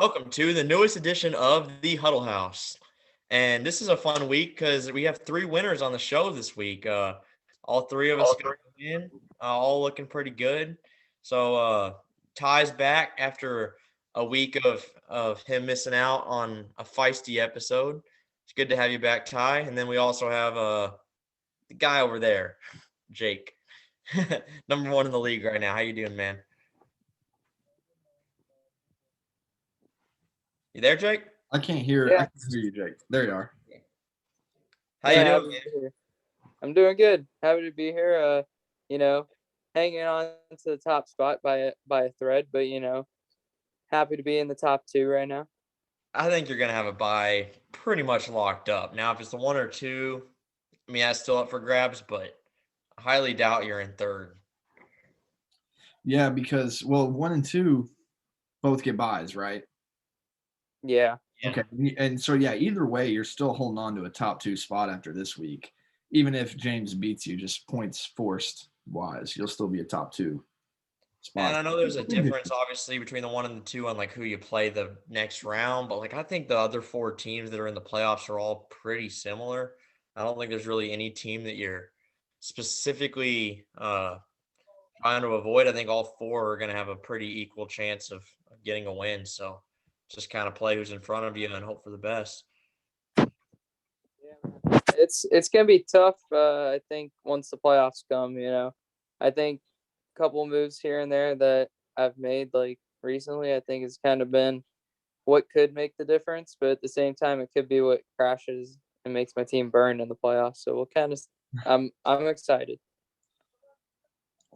welcome to the newest edition of the Huddle House. And this is a fun week because we have three winners on the show this week. All three of us got a win, all looking pretty good. So Ty's back after a week of him missing out on a feisty episode. It's good to have you back, Ty. And then we also have the guy over there, Jake, number one in the league right now. How you doing, man? You there, Jake? I can't hear. Yeah. I can hear you, Jake. There you are. How you Yeah, doing, happy man? to be here. I'm doing good. Happy to be here. You know, hanging on to the top spot by a thread, but happy to be in the top two right now. I think you're gonna have a bye pretty much locked up. Now, if it's the one or two, I mean that's still up for grabs, but I highly doubt you're in third. Yeah, because 1 and 2 both get buys, right? Yeah. Yeah. Okay, and so either way, you're still holding on to a top 2 spot after this week. Even if James beats you, just points forced wise, you'll still be a top 2 spot. And I know there's a difference, obviously, between the one and the two on like who you play the next round, but like I think the other four teams that are in the playoffs are all pretty similar. I don't think there's really any team that you're specifically trying to avoid. I think all four are going to have a pretty equal chance of getting a win. So just kind of play who's in front of you and hope for the best. Yeah. It's gonna be tough. I think once the playoffs come, I think a couple of moves here and there that I've made like recently, I think has kind of been what could make the difference, but at the same time, it could be what crashes and makes my team burn in the playoffs. So we'll kind of, I'm excited.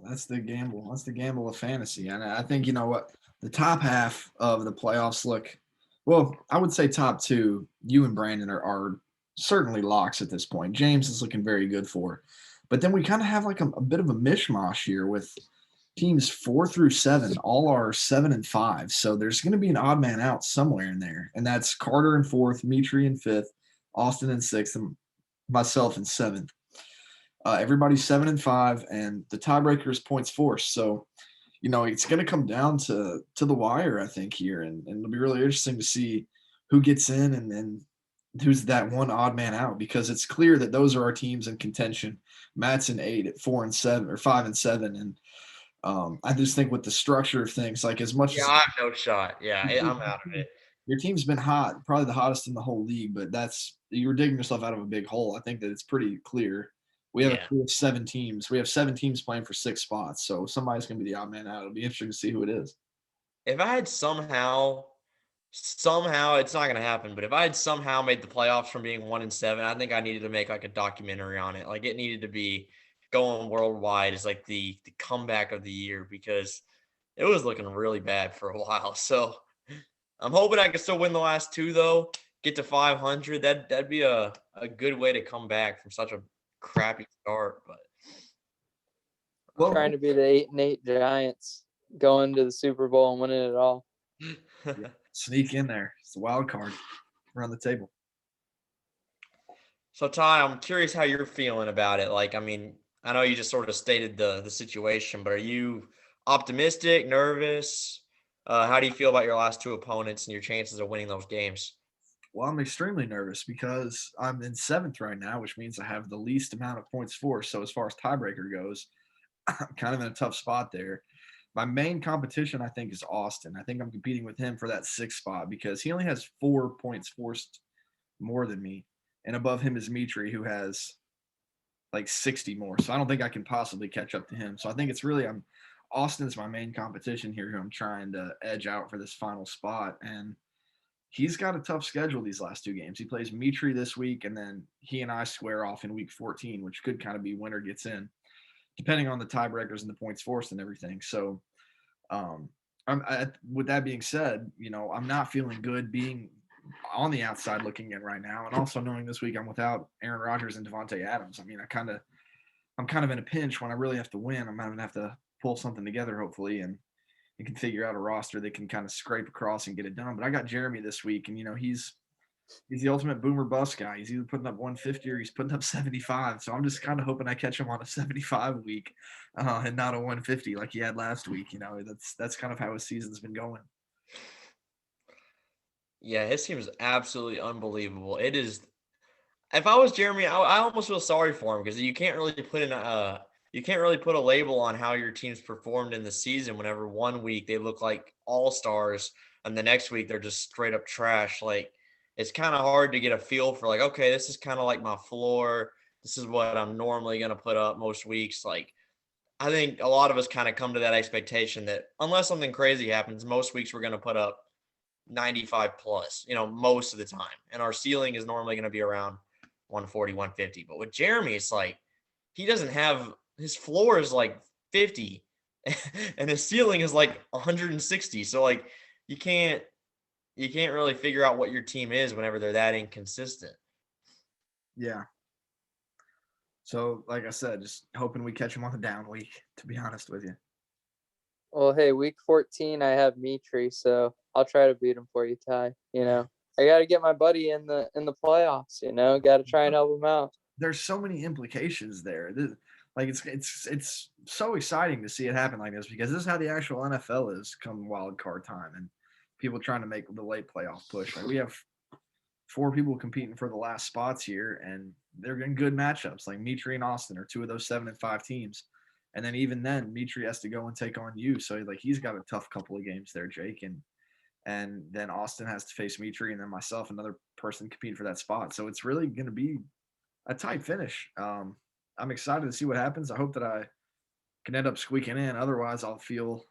That's the gamble. That's the gamble of fantasy. And I think you know what the top half of the playoffs look. Well, I would say top 2. You and Brandon are certainly locks at this point. James is looking very good for, but then we kind of have like a bit of a mishmash here with teams 4 through 7. All are 7 and 5. So there's going to be an odd man out somewhere in there, and that's Carter in 4th, Mitri in 5th, Austin in 6th, and myself in 7th. Everybody's 7 and 5, and the tiebreaker is points forced. So, it's going to come down to the wire, I think, here, and it'll be really interesting to see who gets in and who's that one odd man out, because it's clear that those are our teams in contention. Matt's in 8 at 4 and 7 or 5 and 7, and I just think with the structure of things, like as much Yeah, as I have no shot. Yeah, I'm out of it. your team's been hot, probably the hottest in the whole league, but you're digging yourself out of a big hole. I think that it's pretty clear. We have 7 teams. We have 7 teams playing for 6 spots, so somebody's going to be the odd man out. It'll be interesting to see who it is. If I had somehow it's not going to happen, but if I had somehow made the playoffs from being 1 and 7, I think I needed to make like a documentary on it. Like it needed to be going worldwide as like the comeback of the year, because it was looking really bad for a while. So I'm hoping I can still win the last 2 though, get to 500. That'd be a good way to come back from such a crappy start. But Trying to be the 8-8 Giants going to the Super Bowl and winning it all. Sneak in there. It's the wild card around the table. So Ty, I'm curious how you're feeling about it. Like, I mean, I know you just sort of stated the situation, but are you optimistic, nervous? How do you feel about your last 2 opponents and your chances of winning those games? Well, I'm extremely nervous because I'm in 7th right now, which means I have the least amount of points forced. So as far as tiebreaker goes, I'm kind of in a tough spot there. My main competition, I think, is Austin. I think I'm competing with him for that 6th spot because he only has 4 points forced more than me. And above him is Mitri, who has like 60 more. So I don't think I can possibly catch up to him. So I think it's really Austin's my main competition here, who I'm trying to edge out for this final spot. And he's got a tough schedule these last 2 games. He plays Mitri this week, and then he and I square off in week 14, which could kind of be winner gets in, depending on the tiebreakers and the points forced and everything. So with that being said, I'm not feeling good being on the outside looking in right now, and also knowing this week I'm without Aaron Rodgers and Devontae Adams. I mean, I'm kind of in a pinch when I really have to win. I'm going to have to pull something together, hopefully, and can figure out a roster that can kind of scrape across and get it done. But I got Jeremy this week, and he's the ultimate boomer bust guy. He's either putting up 150 or he's putting up 75. So I'm just kind of hoping I catch him on a 75 week and not a 150 like he had last week. That's kind of how his season's been going. Yeah, his team is absolutely unbelievable. It is. If I was Jeremy, I almost feel sorry for him because you can't really put a label on how your team's performed in the season. Whenever one week they look like all stars, and the next week they're just straight up trash. Like it's kind of hard to get a feel for like, okay, this is kind of like my floor. This is what I'm normally gonna put up most weeks. Like I think a lot of us kind of come to that expectation that unless something crazy happens, most weeks we're gonna put up 95 plus, most of the time. And our ceiling is normally going to be around 140, 150. But with Jeremy, it's like he doesn't have his floor is like 50 and his ceiling is like 160. So like you can't really figure out what your team is whenever they're that inconsistent. Yeah. So, like I said, just hoping we catch him on the down week, to be honest with you. Well, hey, week 14, I have Mitri, so I'll try to beat him for you, Ty. I got to get my buddy in the playoffs. Got to try and help him out. There's so many implications there. Like it's so exciting to see it happen like this because this is how the actual NFL is come wild card time and people trying to make the late playoff push. Like we have 4 people competing for the last spots here, and they're in good matchups. Like Mitri and Austin are 2 of those 7-5 teams. And then even then, Mitri has to go and take on you. So like he's got a tough couple of games there, Jake. And then Austin has to face Mitri, and then myself, another person competing for that spot. So it's really going to be a tight finish. I'm excited to see what happens. I hope that I can end up squeaking in. Otherwise, I'll feel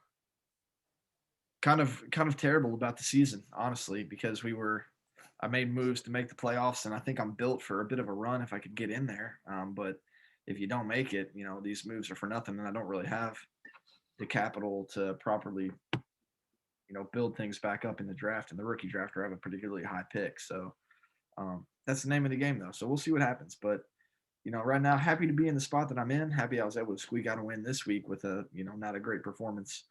kind of terrible about the season, honestly, because I made moves to make the playoffs, and I think I'm built for a bit of a run if I could get in there. But if you don't make it, these moves are for nothing, and I don't really have the capital to properly, build things back up in the draft and the rookie draft or have a particularly high pick. So that's the name of the game, though. So we'll see what happens. But right now, happy to be in the spot that I'm in. Happy I was able to squeak out a win this week with not a great performance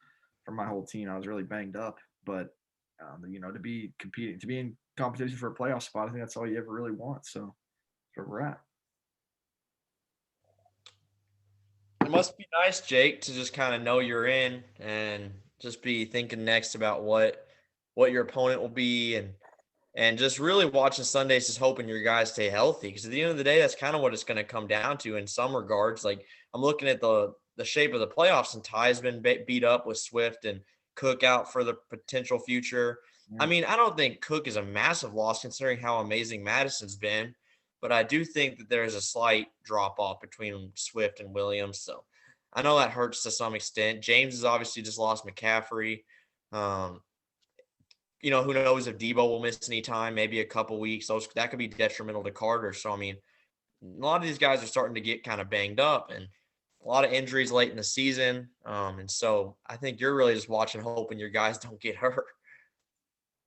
from my whole team. I was really banged up, but to be competing, to be in competition for a playoff spot, I think that's all you ever really want. So that's where we're at. It must be nice, Jake, to just kind of know you're in and just be thinking next about what your opponent will be and just really watching Sundays, just hoping your guys stay healthy. Because at the end of the day, that's kind of what it's going to come down to in some regards. Like I'm looking at the shape of the playoffs, and Ty's been beat up with Swift and Cook out for the potential future. I mean, I don't think Cook is a massive loss considering how amazing Madison's been, but I do think that there is a slight drop off between Swift and Williams. So I know that hurts to some extent. James has obviously just lost McCaffrey. Um, who knows if Debo will miss any time, maybe a couple weeks. That could be detrimental to Carter. So, I mean, a lot of these guys are starting to get kind of banged up and a lot of injuries late in the season. And so I think you're really just watching, hoping your guys don't get hurt.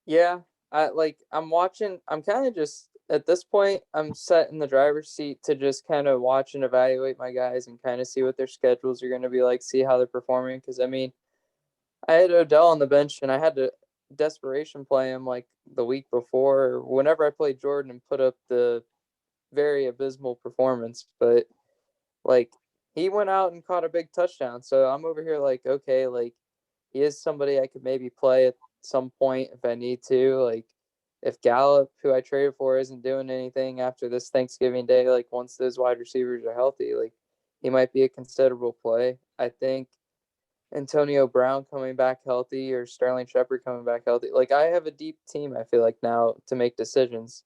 Yeah, I'm watching. I'm kind of just at this point. I'm set in the driver's seat to just kind of watch and evaluate my guys and kind of see what their schedules are going to be like, see how they're performing. Because I mean, I had Odell on the bench and I had to desperation play him like the week before. Whenever I played Jordan and put up the very abysmal performance, but like he went out and caught a big touchdown. So I'm over here like, okay, like he is somebody I could maybe play at some point if I need to. Like if Gallup, who I traded for, isn't doing anything after this Thanksgiving Day, like once those wide receivers are healthy, like he might be a considerable play. I think Antonio Brown coming back healthy or Sterling Shepard coming back healthy. Like I have a deep team, I feel like now to make decisions.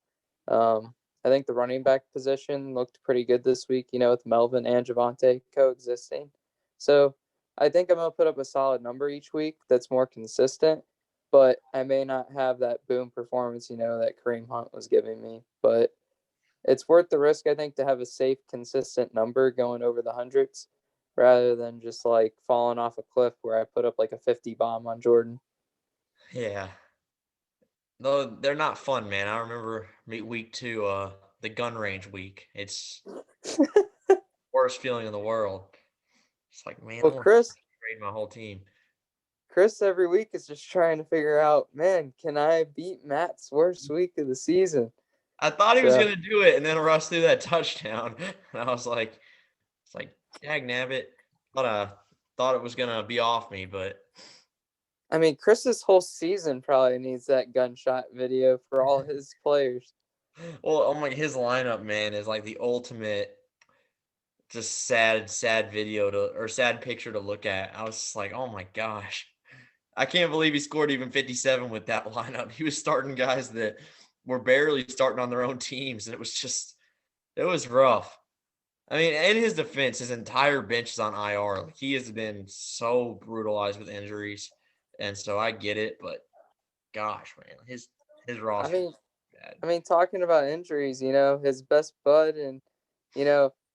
I think the running back position looked pretty good this week, with Melvin and Javante coexisting. So I think I'm going to put up a solid number each week that's more consistent, but I may not have that boom performance, that Kareem Hunt was giving me. But it's worth the risk, I think, to have a safe, consistent number going over the hundreds rather than just like falling off a cliff where I put up like a 50 bomb on Jordan. Yeah. No, they're not fun, man. I remember week 2, the gun range week. It's worst feeling in the world. It's like, man, Well, I want to trade my whole team. Chris every week is just trying to figure out, man, can I beat Matt's worst week of the season? I thought he was going to do it, and then Russ threw that touchdown. And I was like, dag nabbit. Thought it was going to be off me, but I mean, Chris's whole season probably needs that gunshot video for all his players. Well, oh my, his lineup, man, is like the ultimate just sad video to or sad picture to look at. I was just like, oh my gosh. I can't believe he scored even 57 with that lineup. He was starting guys that were barely starting on their own teams, and it was rough. I mean, in his defense, his entire bench is on IR. Like, he has been so brutalized with injuries, and so I get it, but gosh, man, his I roster mean, is bad. talking about injuries, his best bud and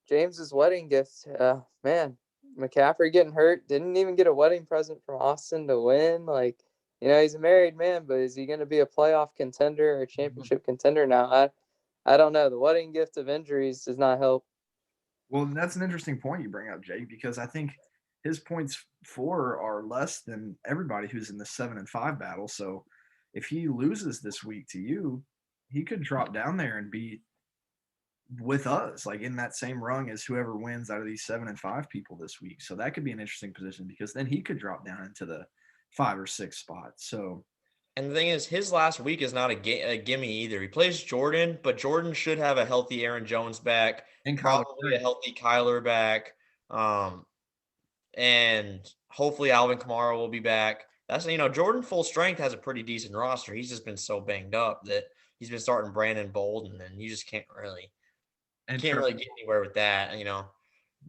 James's wedding gift. Man, McCaffrey getting hurt, didn't even get a wedding present from Austin to win. Like, he's a married man, but is he going to be a playoff contender or a championship contender now? I don't know. The wedding gift of injuries does not help. Well, that's an interesting point you bring up, Jake, because I think his points for are less than everybody who's in the 7-5 battle. So if he loses this week to you, he could drop down there and be with us, like in that same rung as whoever wins out of these 7-5 people this week. So that could be an interesting position because then he could drop down into the 5 or 6 spot. So, and the thing is, his last week is not a gimme either. He plays Jordan, but Jordan should have a healthy Aaron Jones back, and probably a healthy Kyler back, and hopefully Alvin Kamara will be back. That's Jordan full strength has a pretty decent roster. He's just been so banged up that he's been starting Brandon Bolden, and you just can't really get anywhere with that. Yeah.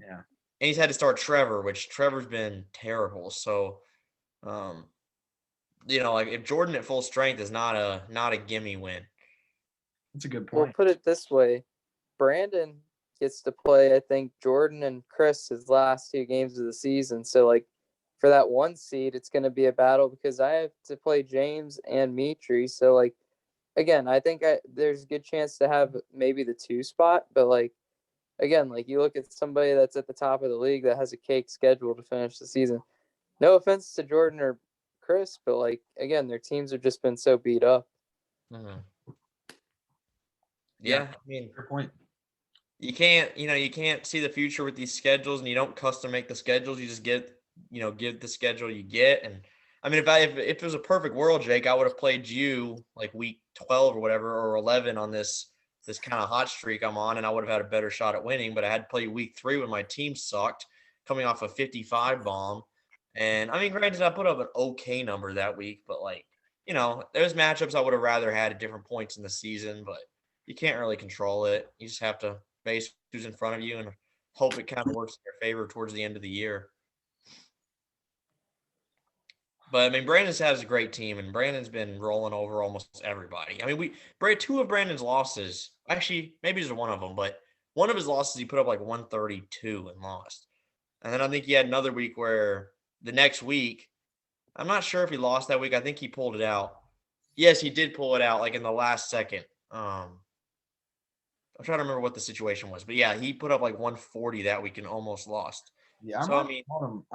And he's had to start Trevor, which Trevor's been terrible. So, like if Jordan at full strength is not a gimme win. That's a good point. Well, put it this way, Brandon gets to play, I think, Jordan and Chris his last 2 games of the season. So, like, for that 1 seed, it's going to be a battle because I have to play James and Mitri. So, like, again, I think there's a good chance to have maybe the 2 spot. But, like, again, like, you look at somebody that's at the top of the league that has a cake schedule to finish the season. No offense to Jordan or Chris, but, like, again, their teams have just been so beat up. Mm-hmm. Yeah, I mean, good point. You can't see the future with these schedules, and you don't custom make the schedules. You just give the schedule you get. And I mean, if it was a perfect world, Jake, I would have played you like week 12 or whatever, or 11 on this kind of hot streak I'm on, and I would have had a better shot at winning. But I had to play week 3 when my team sucked, coming off a 55 bomb. And I mean, granted, I put up an okay number that week, but like, there's matchups I would have rather had at different points in the season, but you can't really control it. You just have to base who's in front of you and hope it kind of works in your favor towards the end of the year. But I mean, Brandon's has a great team, and Brandon's been rolling over almost everybody. I mean, 2 of Brandon's losses, actually, maybe just one of them, but one of his losses he put up like 132 and lost. And then I think he had another week where the next week, I'm not sure if he lost that week. I think he pulled it out. Yes, he did pull it out like in the last second. I'm trying to remember what the situation was, but yeah, he put up like 140 that week and almost lost. Yeah, I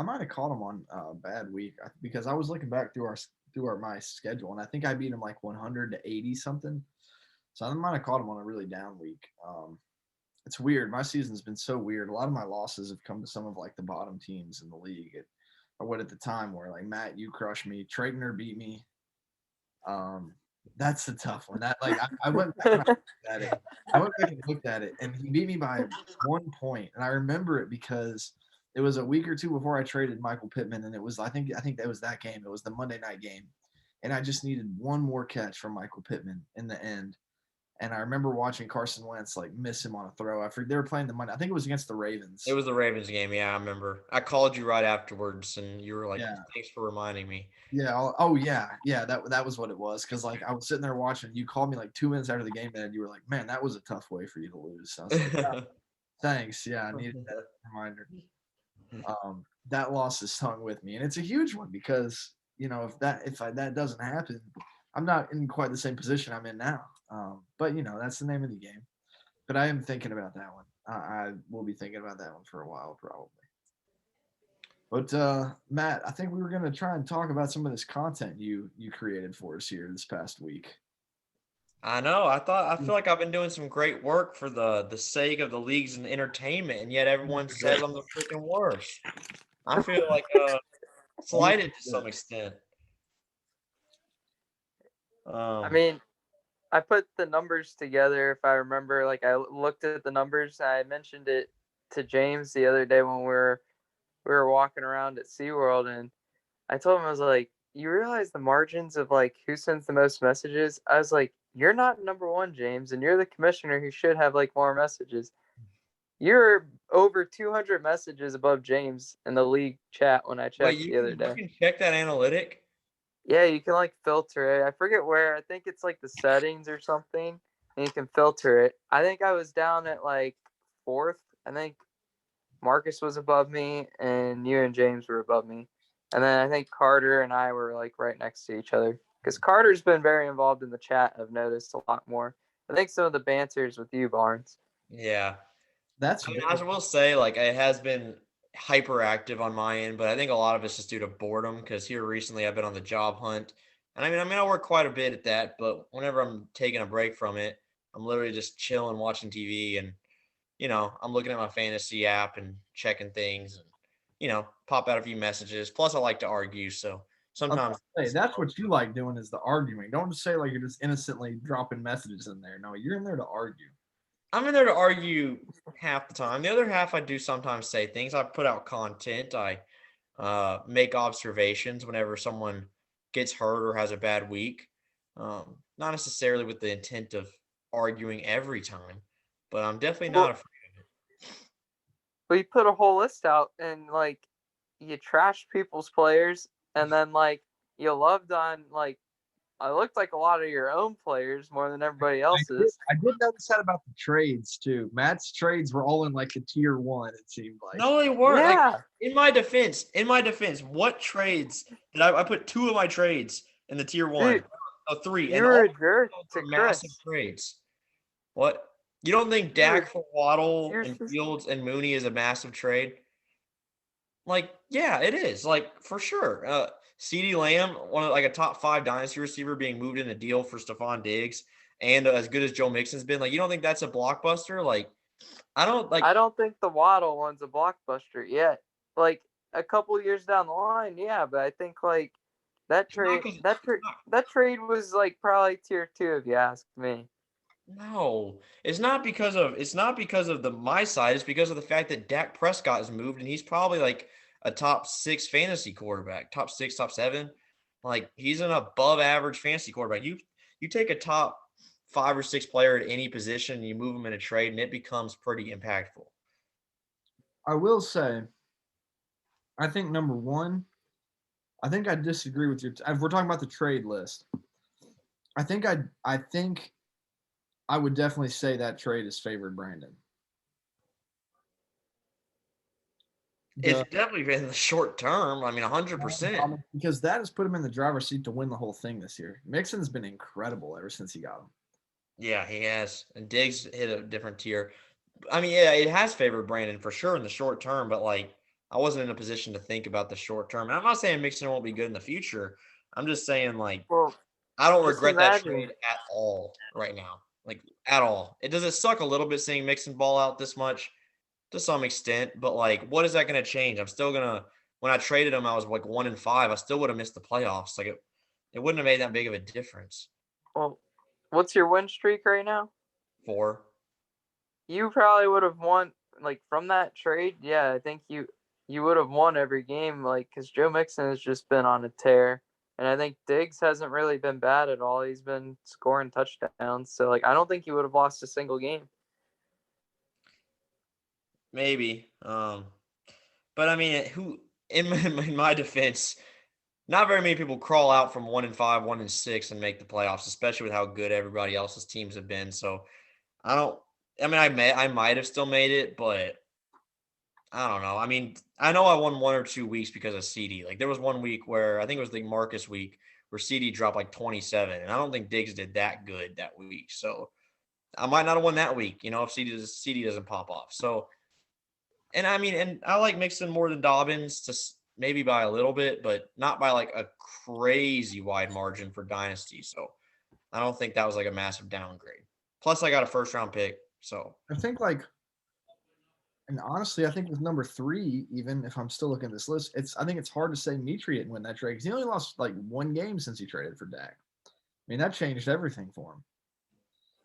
might have caught him on a bad week because I was looking back through my schedule, and I think I beat him like 100 to 80 something. So I might have caught him on a really down week. It's weird. My season's been so weird. A lot of my losses have come to some of like the bottom teams in the league. Or what at the time where like Matt, you crushed me, Traigner beat me. That's a tough one. That like I went back and looked at it, and he beat me by 1 point, and I remember it because it was a week or 2 before I traded Michael Pittman, and it was I think that was that game. It was the Monday night game, and I just needed one more catch from Michael Pittman in the end. And I remember watching Carson Wentz like miss him on a throw. I forget they were playing the Monday. I think it was against the Ravens. It was the Ravens game. Yeah, I remember. I called you right afterwards, and you were like, "Thanks for reminding me." Yeah. Oh yeah. That was what it was. Because like I was sitting there watching. You called me like 2 minutes after the game, and you were like, "Man, that was a tough way for you to lose." So I was like, yeah, thanks. Yeah, I needed that reminder. That loss has hung with me, and it's a huge one because if that doesn't happen, I'm not in quite the same position I'm in now. But that's the name of the game. But I am thinking about that one. I will be thinking about that one for a while, probably. But Matt, I think we were going to try and talk about some of this content you created for us here this past week. I know. I feel like I've been doing some great work for the sake of the leagues and entertainment, and yet everyone says I'm the freaking worst. I feel like slighted to some extent. I mean, I put the numbers together. If I remember, like I looked at the numbers. I mentioned it to James the other day when we were walking around at SeaWorld, and I told him, I was like, you realize the margins of like who sends the most messages? I was like, you're not number one, James, and you're the commissioner who should have like more messages. You're over 200 messages above James in the league chat when I Wait, checked the other you day. can check that analytic? Yeah, you can like filter it. I forget where. I think it's like the settings or something, and you can filter it. I think I was down at like fourth. I think Marcus was above me, and you and James were above me. And then I think Carter and I were like right next to each other. Because Carter's been very involved in the chat, I've noticed a lot more. I think some of the banters with you, Barnes. Yeah. That's I mean, very I will say, like, it has been hyperactive on my end, but I think a lot of it's just due to boredom because here recently I've been on the job hunt. And I work quite a bit at that, but whenever I'm taking a break from it, I'm literally just chilling, watching TV, and, I'm looking at my fantasy app and checking things and, pop out a few messages. Plus, I like to argue. So I was sometimes, gonna say, that's what you like doing is the arguing. Don't just say like you're just innocently dropping messages in there. No, you're in there to argue. I'm in there to argue half the time. The other half, I do sometimes say things. I put out content. I make observations whenever someone gets hurt or has a bad week. Not necessarily with the intent of arguing every time, but I'm definitely not Well, afraid of it. we put a whole list out, and like you trash people's players, and then like you loved on like I looked like a lot of your own players more than everybody I did, else's. I did notice that about the trades too. Matt's trades were all in like the tier one. It seemed like. No, they weren't. Like Yeah, in my defense, what trades did I put two of my trades in the tier one? dude, Oh, three, and you're all a jerk to were massive Chris. trades. What? You don't think You're Dak for Waddle you're and Fields and Mooney is a massive trade? Like, yeah, it is. Like, for sure. CeeDee Lamb, one of like a top 5 dynasty receiver being moved in a deal for Stephon Diggs, and as good as Joe Mixon's been, like, you don't think that's a blockbuster? Like, I don't like I don't think the Waddle one's a blockbuster yet. Like a couple years down the line, yeah, but I think like that it's not trade because that trade that trade was like probably tier two if you ask me. no, it's not because of the my side. It's because of the fact that Dak Prescott has moved, and he's probably like a top 6 fantasy quarterback, top 6, top 7. Like he's an above average fantasy quarterback. You take a top 5 or 6 player at any position, and you move them in a trade, and it becomes pretty impactful. I will say, I think number one, I think I disagree with your. If we're talking about the trade list, I think I would definitely say that trade has favored Brandon. It's The definitely been in the short term. I mean, 100%. because that has put him in the driver's seat to win the whole thing this year. Mixon's been incredible ever since he got him. Yeah, he has. And Diggs hit a different tier. I mean, yeah, it has favored Brandon for sure in the short term, but like I wasn't in a position to think about the short term. And I'm not saying Mixon won't be good in the future. I'm just saying like Well, I don't just regret that imagine trade at all right now. Like at all. It does it suck a little bit seeing Mixon ball out this much to some extent, but like what is that going to change? I'm still gonna when I traded him, I was like 1-5. I still would have missed the playoffs. Like it wouldn't have made that big of a difference. well, what's your win streak right now? 4. You probably would have won like from that trade. Yeah, I think you would have won every game like because Joe Mixon has just been on a tear, and I think Diggs hasn't really been bad at all. He's been scoring touchdowns, so like I don't think you would have lost a single game. Maybe. But I mean, who in my defense, not very many people crawl out from 1-5, 1-6, and make the playoffs, especially with how good everybody else's teams have been. So I don't. I mean, I might have still made it, but I don't know. I mean, I know I won 1 or 2 weeks because of CD. Like there was one week where I think it was the Marcus week where CD dropped like 27, and I don't think Diggs did that good that week. So I might not have won that week, if CD doesn't pop off. So and I mean, and I like Mixon more than Dobbins to maybe by a little bit, but not by like a crazy wide margin for Dynasty. So I don't think that was like a massive downgrade. Plus, I got a first round pick. So I think like, and honestly, I think with number three, even if I'm still looking at this list, I think it's hard to say Mitri didn't win that trade because he only lost like one game since he traded for Dak. mean, that changed everything for him.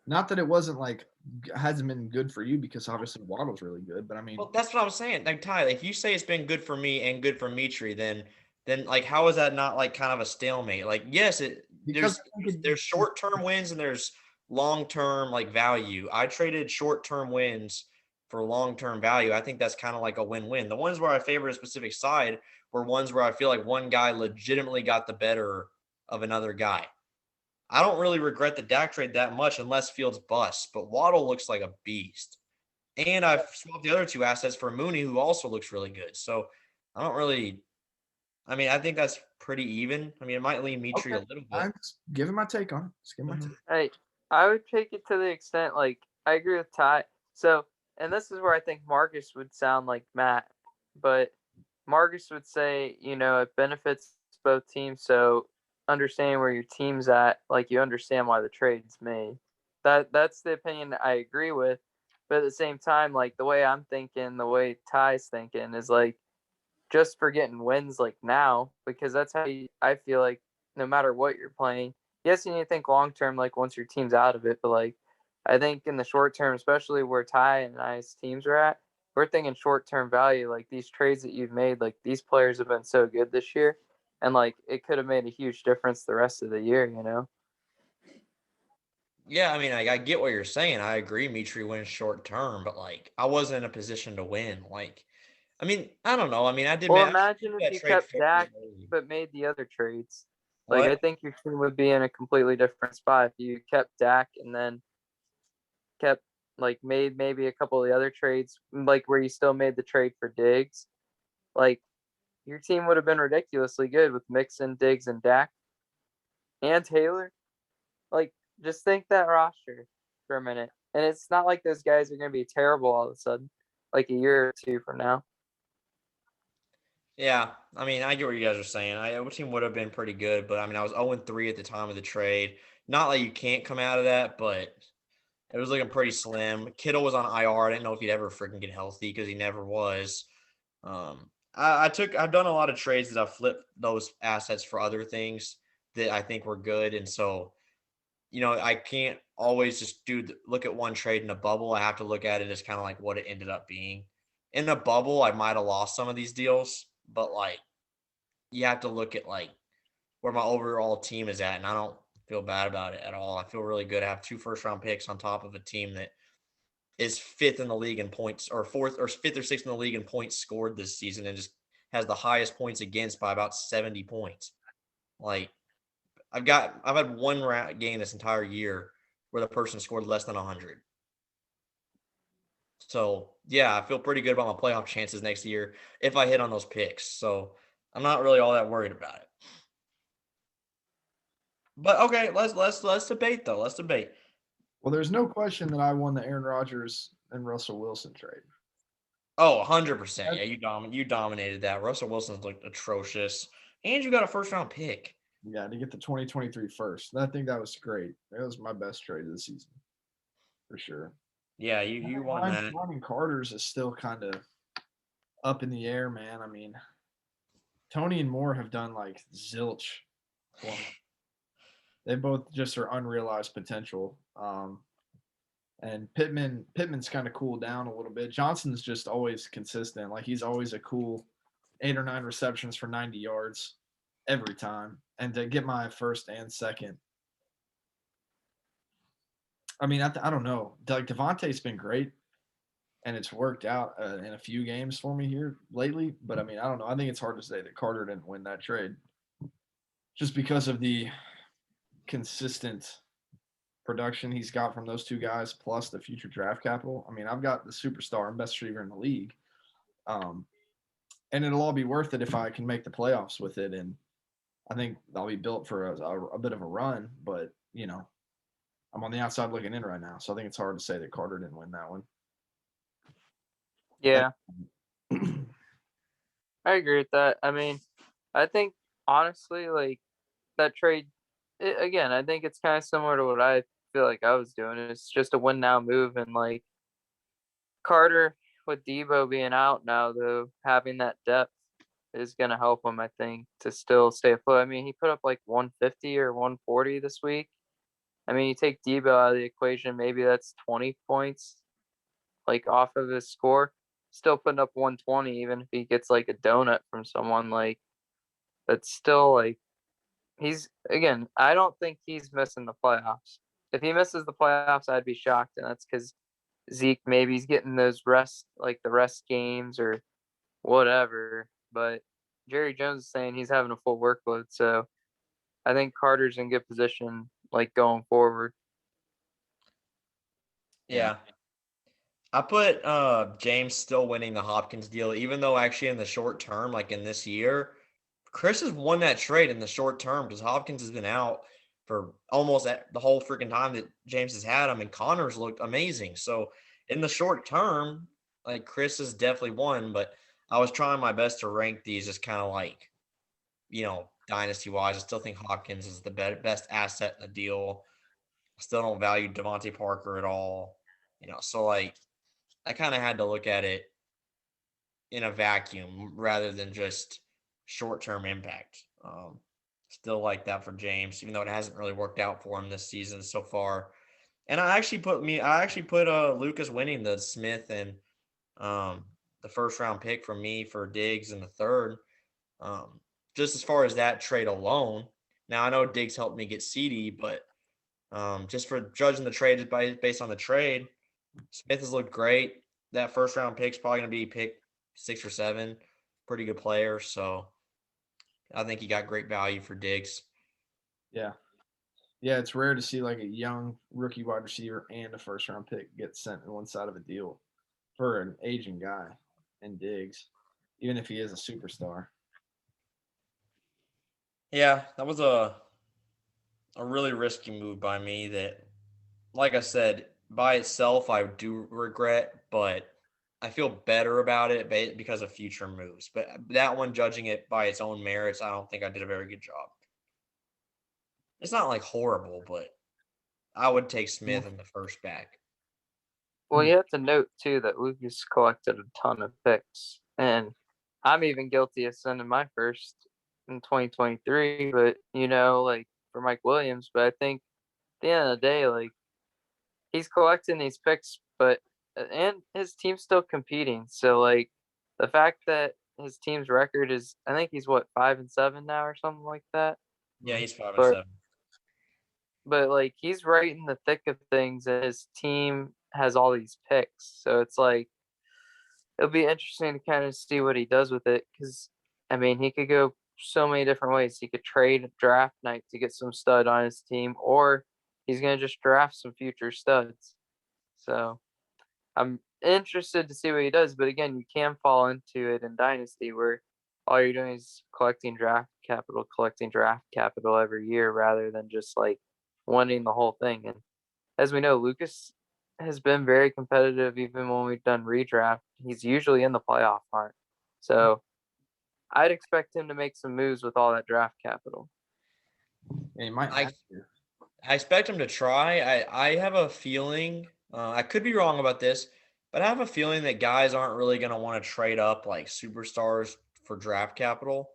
Not that it wasn't like hasn't been good for you because obviously Waddle's really good, but I mean, Well, that's what I'm saying. Like Ty, if you say it's been good for me and good for Mitri, then like how is that not like kind of a stalemate? Like yes, because I think there's short term wins and there's long term like value. I traded short term wins for long term value. I think that's kind of like a win win. The ones where I favor a specific side were ones where I feel like one guy legitimately got the better of another guy. I don't really regret the Dak trade that much unless Fields busts, but Waddle looks like a beast. And I've swapped the other two assets for Mooney, who also looks really good. So I don't really. I mean, I think that's pretty even. I mean, it might lean Mitri okay, a little bit. I'm just giving my take on it. Just giving my Mhm. take. Hey, I would take it to the extent like I agree with Ty. So, and this is where I think Marcus would sound like Matt, but Marcus would say, it benefits both teams. So, understanding where your team's at, like you understand why the trade's made. That's the opinion I agree with. But at the same time, like the way I'm thinking, the way Ty's thinking is like just for getting wins like now, because that's how I feel like no matter what you're playing, yes, you need to think long term, like once your team's out of it, but like I think in the short term, especially where Ty and I's teams are at, we're thinking short term value. Like these trades that you've made, like these players have been so good this year, and like it could have made a huge difference the rest of the year. Yeah, I mean, I get what you're saying. I agree, Mitri wins short term, but like, I wasn't in a position to win. Like, I mean, I don't know. I mean, I did Well, make imagine if that you trade kept fairly Dak early. but made the other trades. Like I What? think your team would be in a completely different spot if you kept Dak and then kept like made maybe a couple of the other trades, like where you still made the trade for Diggs. Like your team would have been ridiculously good with Mixon, Diggs, and Dak and Taylor. Like just think that roster for a minute, and it's not like those guys are going to be terrible all of a sudden, like a year or two from now. Yeah, I mean, I get what you guys are saying. Our team would have been pretty good, but I mean, I was 0-3 at the time of the trade. Not like you can't come out of that, but it was looking pretty slim. Kittle was on IR. I didn't know if he'd ever freaking get healthy because he never was. I've done a lot of trades that I've flipped those assets for other things that I think were good, and so I can't always just look at one trade in a bubble. I have to look at it as kind of like what it ended up being. In a bubble, I might have lost some of these deals, but like you have to look at like where my overall team is at, and I don't feel bad about it at all. I feel really good. I have 2 first-round picks on top of a team that is fifth in the league in points, or fourth or fifth or sixth in the league in points scored this season, and just has the highest points against by about 70 points. Like I've had one game this entire year where the person scored less than 100. So yeah, I feel pretty good about my playoff chances next year if I hit on those picks. So I'm not really all that worried about it. But okay, let's debate though. Let's debate. Well, there's no question that I won the Aaron Rodgers and Russell Wilson trade. Oh, 100%. Yeah, That's, you dominated that. Russell Wilson's looked atrocious. And you got a first round pick. yeah, to get the 2023 first. I think that was great. That was my best trade of the season for sure. Yeah, you won that. Mine and Carter's is still kind of up in the air, man. I mean, Tony and Moore have done like zilch for me. They both just are unrealized potential. And Pittman's kind of cooled down a little bit. Johnson's just always consistent. Like he's always a cool 8 or 9 receptions for 90 yards every time. And to get my first and second, I mean, I don't know. Like Devontae's been great, and it's worked out in a few games for me here lately. But I mean, I don't know. I think it's hard to say that Carter didn't win that trade just because of the consistent production he's got from those two guys, plus the future draft capital. I mean, I've got the superstar and best receiver in the league, um, and it'll all be worth it if I can make the playoffs with it. And I think I'll be built for a bit of a run. But I'm on the outside looking in right now, so I think it's hard to say that Carter didn't win that one. Yeah, I agree with that. I mean, I think honestly, like that trade again, I think it's kind of similar to what I feel like I was doing. It's just a win now move, and like Carter with Debo being out now, though, having that depth is going to help him, I think, to still stay afloat. I mean, he put up like 150 or 140 this week. I mean, you take Debo out of the equation, maybe that's 20 points, like off of his score. Still putting up 120, even if he gets like a donut from someone. Like, that's still like again. I don't think he's missing the playoffs. If he misses the playoffs, I'd be shocked, and that's because Zeke maybe he's getting those the rest games or whatever. But Jerry Jones is saying he's having a full workload, so I think Carter's in good position, like going forward. Yeah. I put James still winning the Hopkins deal, even though actually in the short term, like in this year, Chris has won that trade in the short term because Hopkins has been out for almost the whole freaking time that James has had him, and Connor's looked amazing. So in the short term, like Chris has definitely won, but I was trying my best to rank these just kind of like, dynasty wise. I still think Hopkins is the best asset in the deal. I still don't value Devontae Parker at all. So like I kind of had to look at it in a vacuum rather than just short term impact. Still like that for James, even though it hasn't really worked out for him this season so far. And I actually put Lucas winning the Smith and the first round pick from me for Diggs in the third. Just as far as that trade alone. Now I know Diggs helped me get CD, but just for judging the trade based on the trade, Smith has looked great. That first round pick's probably going to be pick 6 or 7. Pretty good player. So I think he got great value for Diggs. Yeah. Yeah, it's rare to see like a young rookie wide receiver and a first round pick get sent in one side of a deal for an aging guy in Diggs, even if he is a superstar. Yeah, that was a really risky move by me that, like I said, by itself I do regret, but I feel better about it because of future moves. But that one, judging it by its own merits, I don't think I did a very good job. It's not like horrible, but I would take Smith in the first back. Well, you have to note too that Lucas collected a ton of picks, and I'm even guilty of sending my first in 2023. But like for Mike Williams, but I think at the end of the day, like he's collecting these picks, and his team's still competing. So like the fact that his team's record is, I think he's 5-7 now or something like that. Yeah, he's 5 and But 7. but like he's right in the thick of things, and his team has all these picks. So it's like it'll be interesting to kind of see what he does with it, because I mean he could go so many different ways. He could trade draft night to get some stud on his team, or he's gonna just draft some future studs. So I'm interested to see what he does. But again, you can fall into it in Dynasty where all you're doing is collecting draft capital every year rather than just like winning the whole thing. And as we know, Lucas has been very competitive even when we've done redraft. He's usually in the playoff hunt. So I'd expect him to make some moves with all that draft capital. Yeah, he might have to. I expect him to try. I have a feeling, I could be wrong about this, but I have a feeling that guys aren't really going to want to trade up like superstars for draft capital,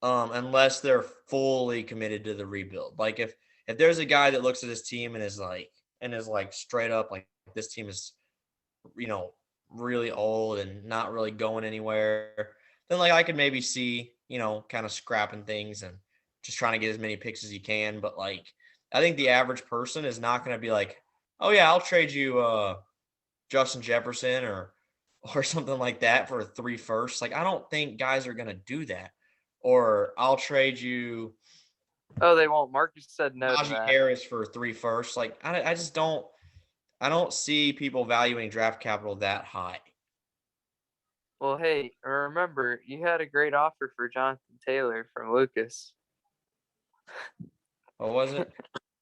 unless they're fully committed to the rebuild. Like if there's a guy that looks at his team and is like straight up like this team is, really old and not really going anywhere, then like I could maybe see, kind of scrapping things and just trying to get as many picks as you can. But like I think the average person is not going to be like, oh yeah, I'll trade you Justin Jefferson or something like that for 3 firsts. Like I don't think guys are going to do that. Or I'll trade you Oh, they won't. Marcus said no to Najee that. Harris for 3 firsts. Like I just don't. I don't see people valuing draft capital that high. Well, hey, remember, you had a great offer for Jonathan Taylor from Lucas. What was it?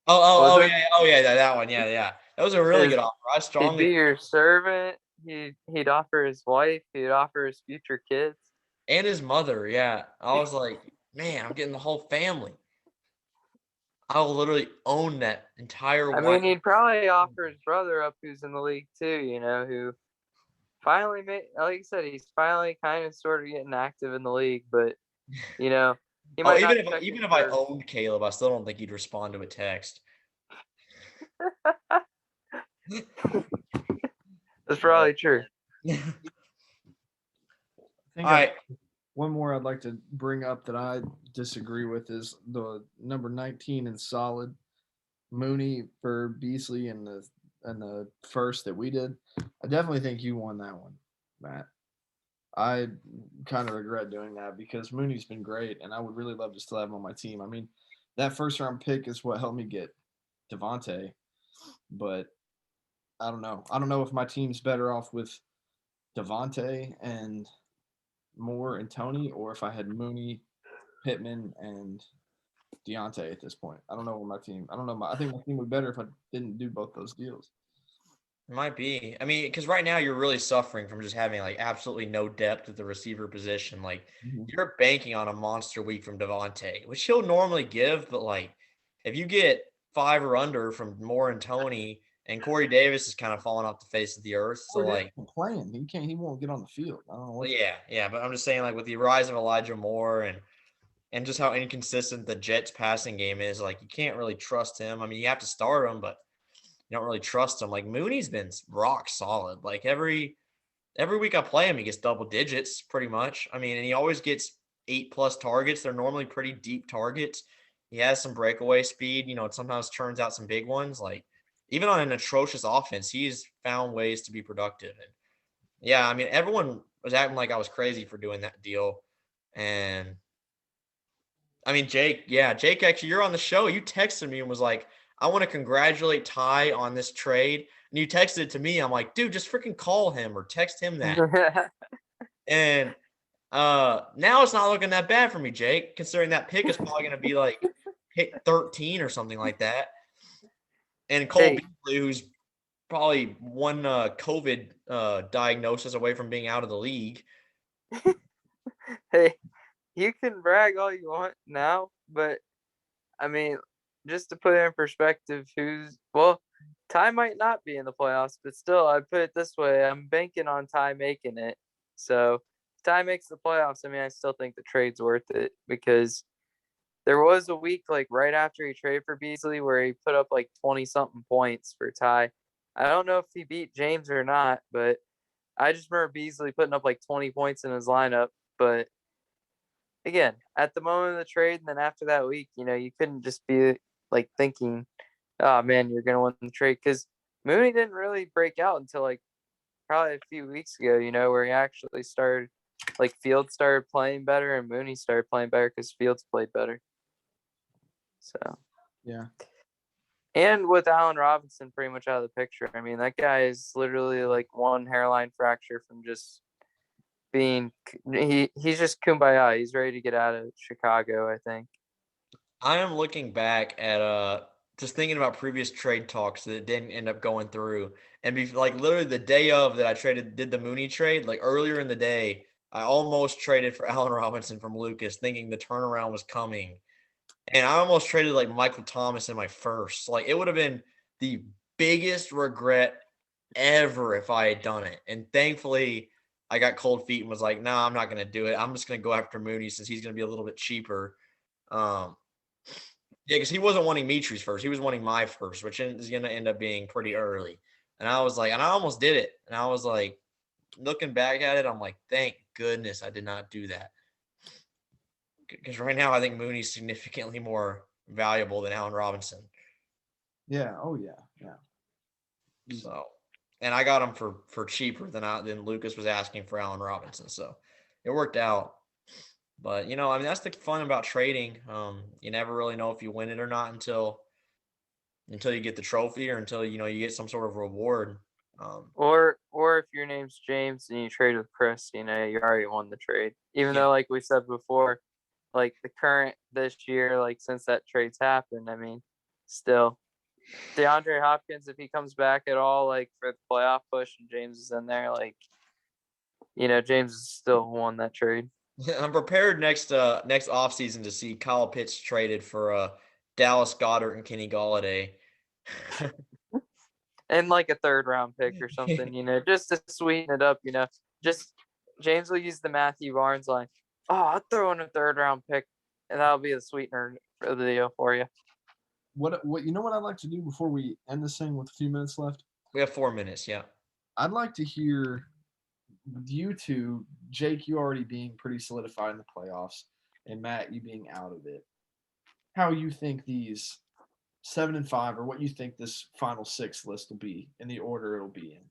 Was it? Oh yeah, that one. Yeah. That was a really good offer. I He'd strongly be your servant. He'd offer his wife. He'd offer his future kids. and his mother. Yeah, I was like, man, I'm getting the whole family. I will literally own that entire. I mean, he'd probably offer his brother up, who's in the league too. Who finally made, like you said, he's finally kind of sort of getting active in the league, but you know, he Oh, might not check even in if I for. owned Caleb, I still don't think he'd respond to a text. That's probably true. I think All right. one more I'd like to bring up that I disagree with is the number 19 and solid Mooney for Beasley and the first that we did. I definitely think you won that one, Matt. I kind of regret doing that because Mooney's been great, and I would really love to still have him on my team. I mean, that first round pick is what helped me get Devontae, but I don't know. I don't know if my team's better off with Devontae and Moore and Tony, or if I had Mooney, Pittman, and Deontay at this point. I don't know what my team. I don't know. I think my team would be better if I didn't do both those deals. It might be. I mean, because right now you're really suffering from just having like absolutely no depth at the receiver position. Like Mm-hmm. you're banking on a monster week from Devontae, which he'll normally give, but like if you get 5 or under from Moore and Tony, and Corey Davis is kind of falling off the face of the earth. So like Playing, he can't. He won't get on the field. I don't know what. yeah, but I'm just saying like with the rise of Elijah Moore and just how inconsistent the Jets passing game is, like you can't really trust him. I mean, you have to start him, but you don't really trust him. Like Mooney's been rock solid. Like every week I play him, he gets double digits pretty much. I mean, and he always gets 8+ targets. They're normally pretty deep targets. He has some breakaway speed. You know, it sometimes turns out some big ones. Like even on an atrocious offense, he's found ways to be productive. And yeah, I mean, everyone was acting like I was crazy for doing that deal. And I mean, Jake, actually, you're on the show. You texted me and was like, I want to congratulate Ty on this trade. And you texted it to me. I'm like, dude, just freaking call him or text him that. And now it's not looking that bad for me, Jake, considering that pick is probably going to be like pick 13 or something like that. And Cole Beasley, who's probably one COVID diagnosis away from being out of the league. Hey, you can brag all you want now, but I mean, just to put it in perspective, Ty might not be in the playoffs, but still, I put it this way: I'm banking on Ty making it. So, if Ty makes the playoffs, I mean, I still think the trade's worth it because there was a week like right after he traded for Beasley where he put up like 20 something points for Ty. I don't know if he beat James or not, but I just remember Beasley putting up like 20 points in his lineup. But again, at the moment of the trade, and then after that week, you couldn't just be like thinking, "Oh man, you're gonna win the trade," because Mooney didn't really break out until like probably a few weeks ago. Where he actually started, like Fields started playing better, and Mooney started playing better because Fields played better. So yeah, and with Allen Robinson pretty much out of the picture, I mean that guy is literally like one hairline fracture from just being he's just kumbaya. He's ready to get out of Chicago, I think. I am looking back at just thinking about previous trade talks that didn't end up going through. And like literally the day of that I did the Mooney trade, like earlier in the day, I almost traded for Allen Robinson from Lucas, thinking the turnaround was coming. And I almost traded like Michael Thomas in my first. Like it would have been the biggest regret ever if I had done it. And thankfully I got cold feet and was like, no, I'm not gonna do it. I'm just gonna go after Mooney since he's gonna be a little bit cheaper. Yeah, because he wasn't wanting Mitri's first. He was wanting my first, which is going to end up being pretty early. And I was like, and I almost did it. And I was like, looking back at it, I'm like, thank goodness I did not do that. Because right now, I think Mooney's significantly more valuable than Allen Robinson. Yeah. Oh yeah. Yeah. So, and I got him for cheaper than Lucas was asking for Allen Robinson. So it worked out. But I mean, that's the fun about trading. You never really know if you win it or not until you get the trophy or until you get some sort of reward. Or if your name's James and you trade with Chris, you already won the trade. Even though, like we said before, like the current this year, like since that trade's happened, I mean, still DeAndre Hopkins, if he comes back at all, like for the playoff push and James is in there, like James has still won that trade. I'm prepared next offseason to see Kyle Pitts traded for Dallas Goedert and Kenny Golladay. and like a third round pick or something, just to sweeten it up, Just James will use the Matthew Barnes line. Oh, I'll throw in a third round pick, and that'll be the sweetener for the deal for you. What what I'd like to do before we end this thing with a few minutes left? We have 4 minutes, yeah. I'd like to hear you two, Jake, you already being pretty solidified in the playoffs, and Matt, you being out of it. How you think these 7 and 5, or what you think this final 6 list will be in the order it'll be in.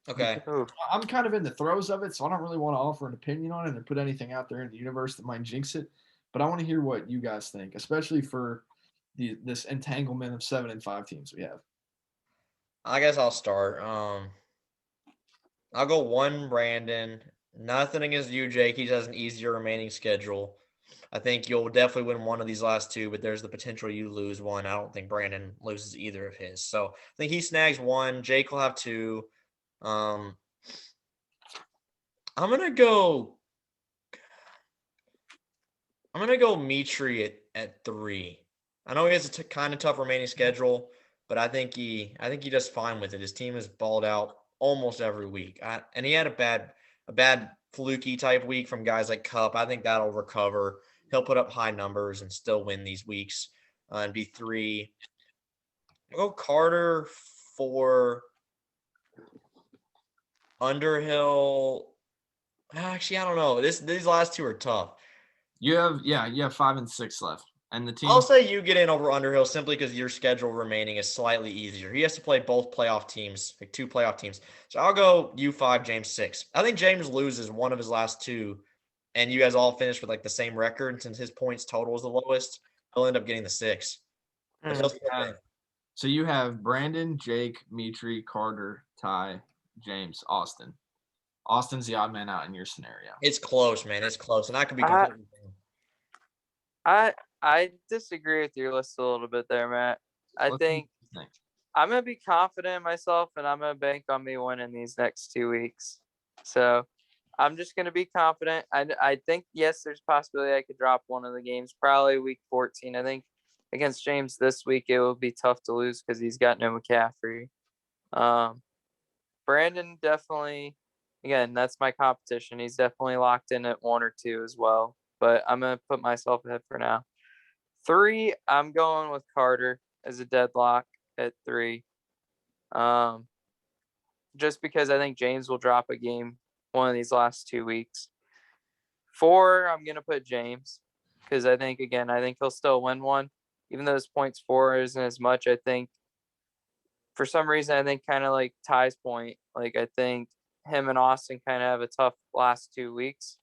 Okay. I'm kind of in the throes of it, so I don't really want to offer an opinion on it or put anything out there in the universe that might jinx it. But I want to hear what you guys think, especially for this entanglement of 7 and 5 teams we have. I guess I'll start. I'll go 1 Brandon. Nothing against you, Jake. He has an easier remaining schedule. I think you'll definitely win one of these last 2, but there's the potential you lose one. I don't think Brandon loses either of his. So I think he snags 1. Jake will have 2. I'm gonna go Mitri at 3. I know he has a kind of tough remaining schedule, but I think he does fine with it. His team is balled out almost every week, and he had a bad fluky type week from guys like Cup. I think that'll recover. He'll put up high numbers and still win these weeks and be 3. I'll go Carter 4. Underhill. Actually, I don't know. These last 2 are tough. You have 5 and 6 left, and the team. I'll say you get in over Underhill simply because your schedule remaining is slightly easier. He has to play both playoff teams, like 2 playoff teams. So I'll go you 5, James 6. I think James loses one of his last 2, and you guys all finish with like the same record. Since his points total is the lowest, he'll end up getting the 6. So you have Brandon, Jake, Mitri, Carter, Ty, James, Austin. Austin's the odd man out in your scenario. It's close, man. It's close, and I could be completely wrong. I disagree with your list a little bit there, Matt. I think I'm gonna be confident in myself, and I'm gonna bank on me winning these next 2 weeks. So I'm just gonna be confident. I think yes, there's a possibility I could drop one of the games, probably week 14. I think against James this week it will be tough to lose because he's got no McCaffrey. Brandon definitely. Again, that's my competition. He's definitely locked in at 1 or 2 as well, but I'm going to put myself ahead for now. 3, I'm going with Carter as a deadlock at 3. Just because I think James will drop a game one of these last 2 weeks. 4, I'm going to put James because I think he'll still win one. Even though his points 4 isn't as much, I think for some reason, I think kind of like Ty's point, like I think him and Austin kind of have a tough last 2 weeks.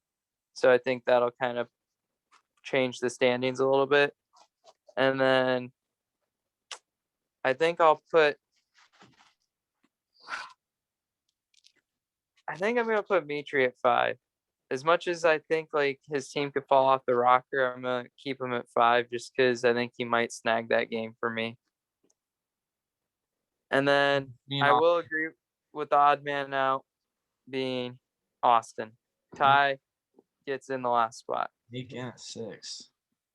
So I think that'll kind of change the standings a little bit. And then I think I'm going to put Mitri at 5. As much as I think like his team could fall off the rocker, I'm going to keep him at 5 just because I think he might snag that game for me. And then I will agree with the odd man out being Austin. Ty gets in the last spot. He at 6.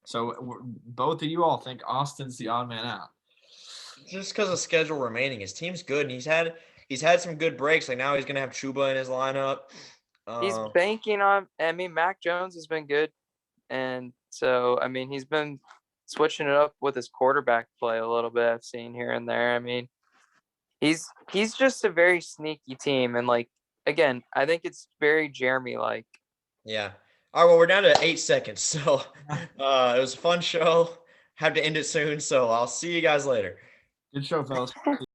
So both of you all think Austin's the odd man out. Just because of schedule remaining. His team's good, and he's had some good breaks. Like now he's gonna have Chuba in his lineup. He's banking on. I mean, Mac Jones has been good, and so I mean he's been switching it up with his quarterback play a little bit. I've seen here and there. I mean, he's just a very sneaky team, and like again, I think it's very Jeremy-like. Yeah. All right. Well, we're down to 8 seconds, so it was a fun show. Have to end it soon, so I'll see you guys later. Good show, fellas.